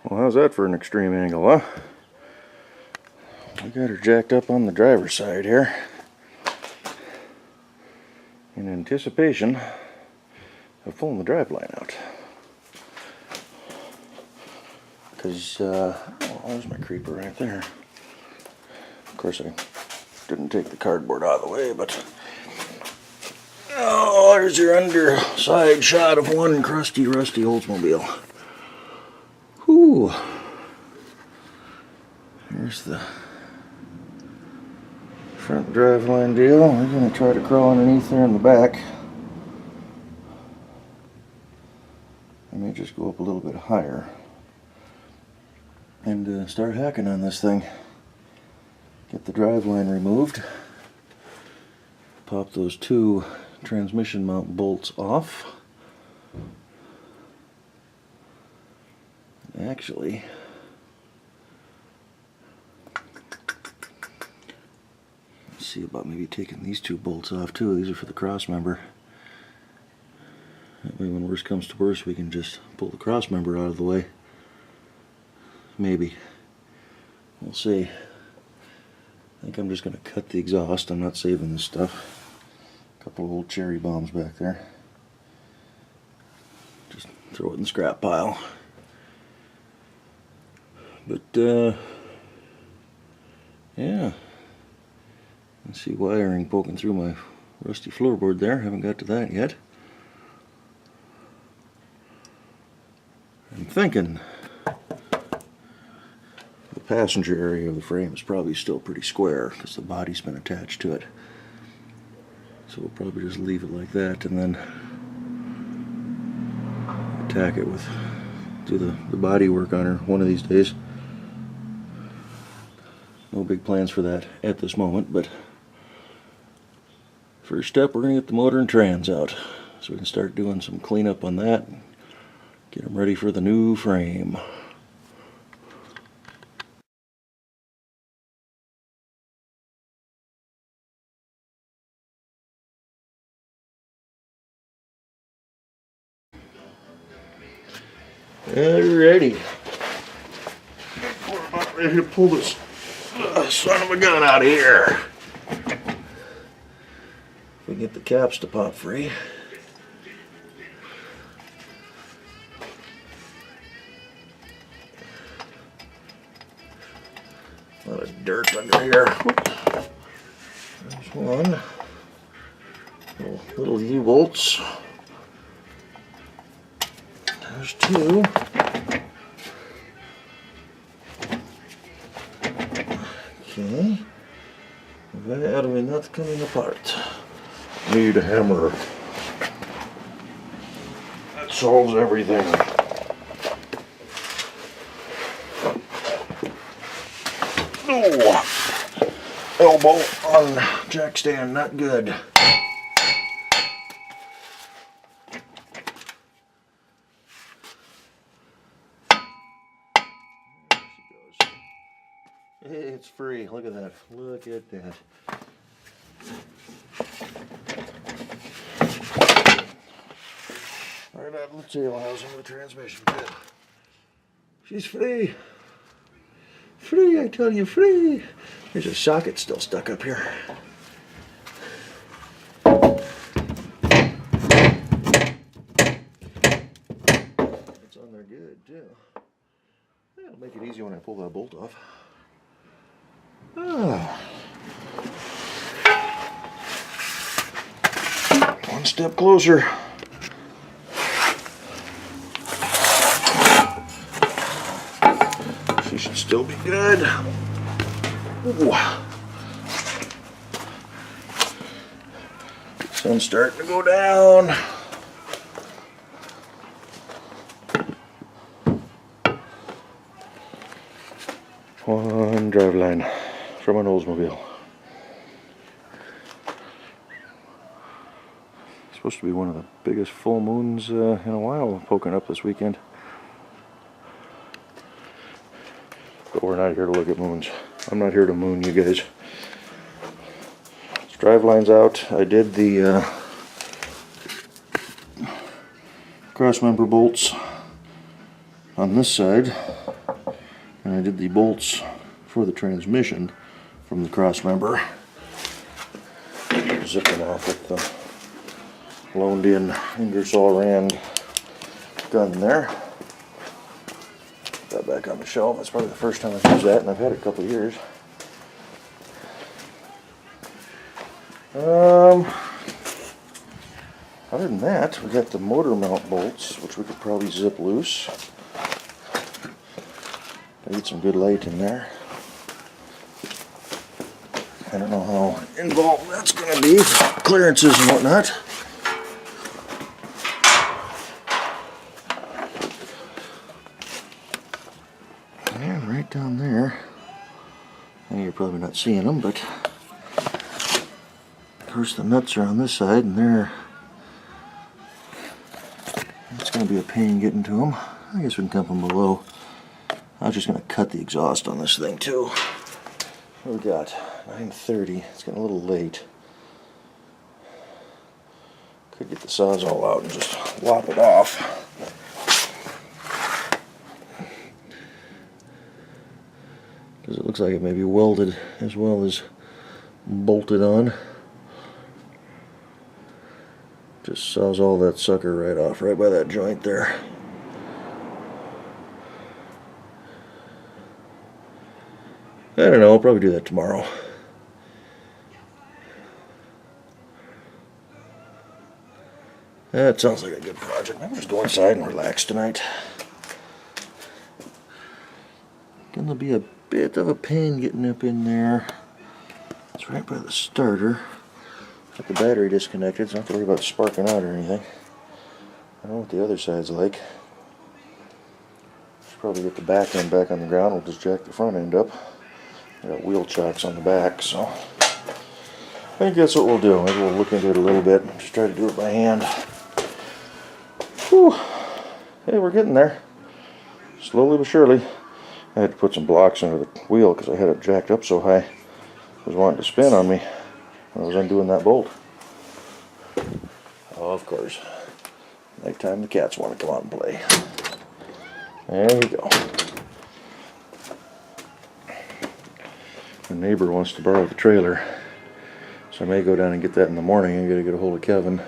Well, how's that for an extreme angle, huh? We got her jacked up on the driver's side here in anticipation of pulling the driveline out. Because, oh, there's my creeper right there. Of course, I didn't take the cardboard out of the way, but oh, there's your underside shot of one crusty, rusty Oldsmobile. Whew. Here's the front driveline deal. We're going to try to crawl underneath there in the back. I may just go up a little bit higher and start hacking on this thing. Get the driveline removed. Pop those two transmission mount bolts off. Actually, let's see about maybe taking these two bolts off too. These are for the cross member. That way when worst comes to worst, we can just pull the cross member out of the way. Maybe. We'll see. I think I'm just going to cut the exhaust. I'm not saving this stuff. A couple of old cherry bombs back there. Just throw it in the scrap pile. But, yeah. I see wiring poking through my rusty floorboard there. Haven't got to that yet. I'm thinking the passenger area of the frame is probably still pretty square because the body's been attached to it. So we'll probably just leave it like that and then attack it with, do the body work on her one of these days. No big plans for that at this moment, but first step, we're going to get the motor and trans out so we can start doing some cleanup on that. Get them ready for the new frame. Alrighty. We're about ready to pull this son of a gun out of here. If we get the caps to pop free. A lot of dirt under here. There's one. Little U-bolts. There's two. Okay. That way not coming apart. Need a hammer. That solves everything. Oh, elbow on jack stand, not good. It's free. Look at that. Look at that. Right out of the tail housing of the transmission kit. She's free. Free, I tell you, free. There's a socket still stuck up here. It's on there good, too. That'll make it easy when I pull that bolt off. Ah. One step closer. She should still be good. Ooh. Sun's starting to go down. One driveline from an Oldsmobile. Supposed to be one of the biggest full moons in a while poking up this weekend. But we're not here to look at moons. I'm not here to moon you guys. This driveline's out. I did the cross member bolts on this side. And I did the bolts for the transmission from the cross member. Zip them off with the loaned in Ingersoll Rand gun there. Put that back on the shelf. That's probably the first time I've used that, and I've had it a couple of years. Other than that, we got the motor mount bolts, which we could probably zip loose. I need some good light in there. I don't know how involved that's going to be, clearances and whatnot. And right down there, I know you're probably not seeing them, but of course the nuts are on this side, and it's going to be a pain getting to them. I guess we can come from below. I was just going to cut the exhaust on this thing too. What we got? 9:30. It's getting a little late. Could get the Sawzall out and just lop it off. Because it looks like it may be welded as well as bolted on. Just saws all that sucker right off, right by that joint there. I don't know, I'll probably do that tomorrow. That sounds like a good project. I'm just go inside and relax tonight. Gonna be a bit of a pain getting up in there. It's right by the starter. Got the battery disconnected, so I don't have to worry about sparking out or anything. I don't know what the other side's like. Should probably get the back end back on the ground. We'll just jack the front end up. I got wheel chocks on the back, so I think that's what we'll do. Maybe we'll look into it a little bit. Just try to do it by hand. Whew. Hey, we're getting there. Slowly but surely. I had to put some blocks under the wheel because I had it jacked up so high. It was wanting to spin on me when I was undoing that bolt. Oh, of course. Nighttime the cats want to come out and play. There you go. The neighbor wants to borrow the trailer, so I may go down and get that in the morning. I gotta get a hold of Kevin,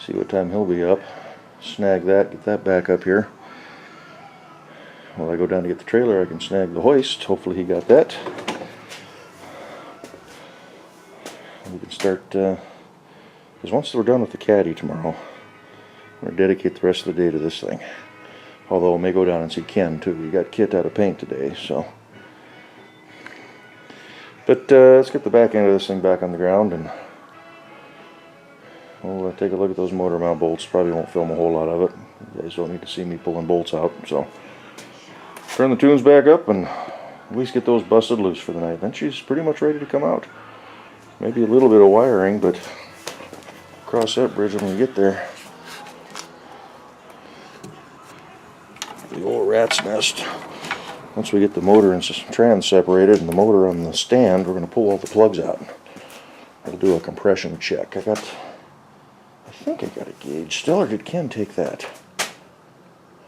see what time he'll be up, snag that, get that back up here. While I go down to get the trailer, I can snag the hoist. Hopefully he got that. We can start, because once we're done with the caddy tomorrow, I'm going to dedicate the rest of the day to this thing. Although I may go down and see Ken too. We got Kit out of paint today, so. But let's get the back end of this thing back on the ground, and we'll take a look at those motor mount bolts. Probably won't film a whole lot of it. You guys don't need to see me pulling bolts out, so. Turn the tunes back up and at least get those busted loose for the night. Then she's pretty much ready to come out. Maybe a little bit of wiring, but cross that bridge when we get there. The old rat's nest. Once we get the motor and trans separated and the motor on the stand, we're going to pull all the plugs out. We'll do a compression check. I think I got a gauge still, or did Ken take that?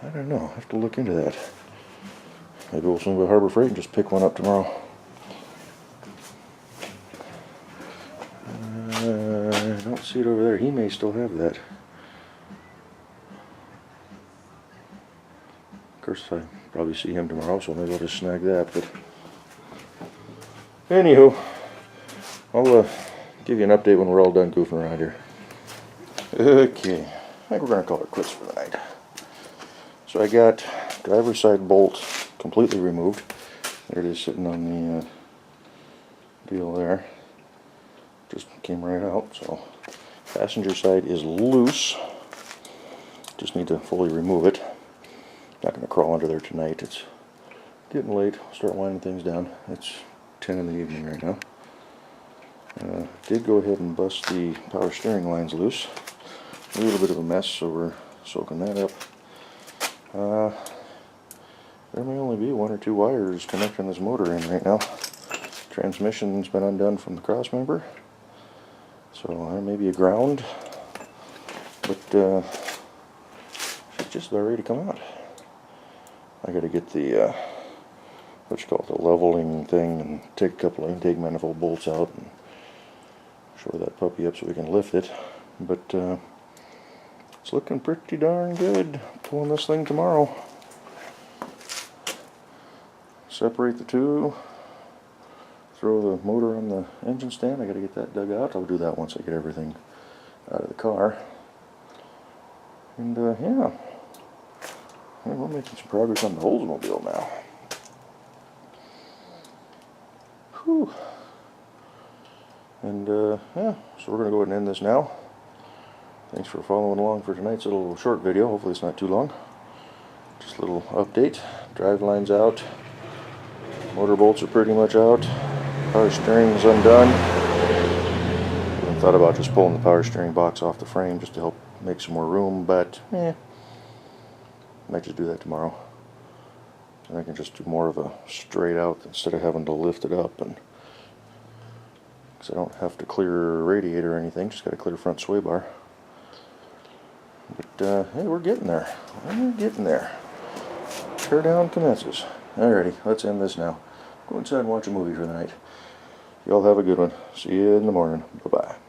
I don't know. I have to look into that. Maybe we'll swing by Harbor Freight and just pick one up tomorrow. I don't see it over there. He may still have that. Of course, I probably see him tomorrow, so maybe I'll just snag that. But anywho, I'll give you an update when we're all done goofing around here. Okay, I think we're going to call it quits for the night. So I got driver's side bolt completely removed. There it is sitting on the deal there. Just came right out. So passenger side is loose. Just need to fully remove it. Not going to crawl under there tonight. It's getting late. I'll start winding things down. It's 10 in the evening right now. Did go ahead and bust the power steering lines loose. A little bit of a mess, so we're soaking that up. There may only be 1 or 2 wires connecting this motor in right now. Transmission's been undone from the cross member, so there may be a ground, but it's just about ready to come out. I gotta get the what you call it, the leveling thing, and take a couple of intake manifold bolts out and shore that puppy up so we can lift it. But it's looking pretty darn good. Pulling this thing tomorrow. Separate the two. Throw the motor on the engine stand. I gotta get that dug out. I'll do that once I get everything out of the car. And yeah, we're making some progress on the Oldsmobile now. Whew. And yeah, so we're gonna go ahead and end this now. Thanks for following along for tonight's little short video. Hopefully it's not too long. Just a little update. Driveline's out. Motor bolts are pretty much out. Power steering's undone. I thought about just pulling the power steering box off the frame just to help make some more room, but might just do that tomorrow. And I can just do more of a straight out instead of having to lift it up, and because I don't have to clear radiator or anything, just got to clear front sway bar. But hey, we're getting there. We're getting there. Tear down commences. Alrighty, let's end this now. Go inside and watch a movie for the night. Y'all have a good one. See you in the morning. Bye-bye.